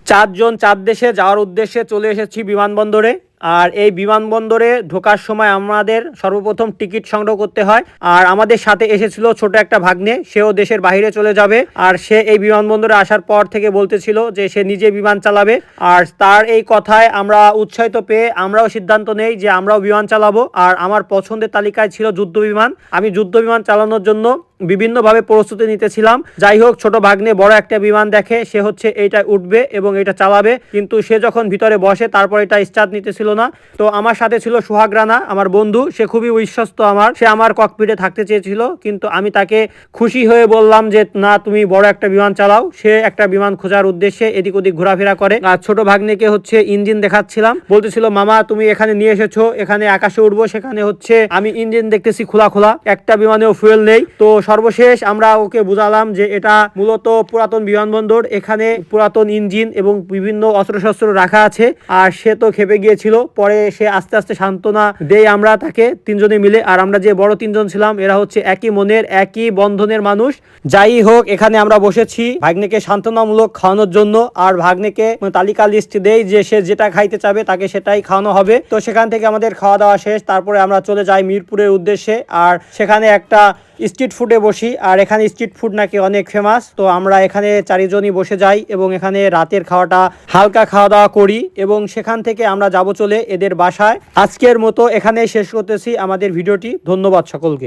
চারজন চার দেশে যাওয়ার উদ্দেশ্যে চলে এসেছি বিমানবন্দরে। আর এই বিমানবন্দরে ঢোকার সময় আমাদের সর্বপ্রথম টিকিট সংগ্রহ করতে হয়। আর আমাদের সাথে এসেছিল ছোট একটা ভাগ্নে, সেও দেশের বাইরে চলে যাবে। আর সে এই বিমানবন্দরে আসার পর থেকে বলতেছিল যে সে নিজে বিমান চালাবে। আর তার এই কথায় আমরা উৎসাহিত পেয়ে আমরাও সিদ্ধান্ত নেই যে আমরাও বিমান চালাবো। আর আমার পছন্দের তালিকায় ছিল যুদ্ধ বিমান। আমি যুদ্ধ বিমান চালানোর জন্য বিভিন্নভাবে প্রস্তুতি নিতেছিলাম। যাই হোক, ছোট ভাগ্নে বড় একটা বিমান দেখে, সে হচ্ছে এইটা উঠবে এবং এটা চালাবে, কিন্তু সে যখন ভিতরে বসে তারপর এটা স্টার্ট নিতেছিল না। তো আমার সাথে ছিল সোহাগ রানা, আমার বন্ধু, সে খুবই বিশ্বস্ত আমার, সে আমার ককপিটে থাকতে চেয়েছিল, কিন্তু আমি তাকে খুশি হয়ে বললাম যে না, তুমি বড় একটা বিমান চালাও। সে একটা বিমান খোঁজার উদ্দেশ্যে এদিক ওদিক ঘোরাফেরা করে। আর ছোট ভাগ্নেকে হচ্ছে ইঞ্জিন দেখাচ্ছিলাম, বলতেছিল মামা তুমি এখানে নিয়ে এসেছো, এখানে আকাশে উঠবো, সেখানে হচ্ছে আমি ইঞ্জিন দেখতেছি খোলা খোলা, একটা বিমানেও ফুয়েল নেই। তো সর্বশেষ আমরা ওকে বুঝালাম যে এটা মূলত পুরাতন বিমানবন্দর, এখানে পুরাতন ইঞ্জিন এবং বিভিন্ন অস্ত্রশস্ত্র রাখা আছে। আর সে তো খেপে গিয়েছিল, পরে সে আস্তে আস্তে সান্ত্বনা দেই আমরা তাকে তিনজনে মিলে। আর আমরা যে বড় তিনজন ছিলাম এরা হচ্ছে একই মনের একই বন্ধনের মানুষ। যাই হোক, এখানে আমরা বসেছি ভাগ্নেকে সান্ত্বনামূলক খাওয়ানোর জন্য। আর ভাগ্নেকে তালিকা লিস্ট দেই যে সে যেটা খাইতে চাবে তাকে সেটাই খাওয়ানো হবে। তো সেখান থেকে আমাদের খাওয়া দাওয়া শেষ, তারপরে আমরা চলে যাই মিরপুরের উদ্দেশ্যে। আর সেখানে একটা স্ট্রিট ফুডে বসি, আর এখানে স্ট্রিট ফুড নাকি অনেক ফেমাস। তো আমরা এখানে চারিজনই বসে যাই এবং এখানে রাতের খাওয়াটা হালকা খাওয়া দাওয়া করি এবং সেখান থেকে আমরা যাব চলে এদের বাসায়। আজকের মতো এখানে শেষ করতেছি আমাদের ভিডিওটি। ধন্যবাদ সকলকে।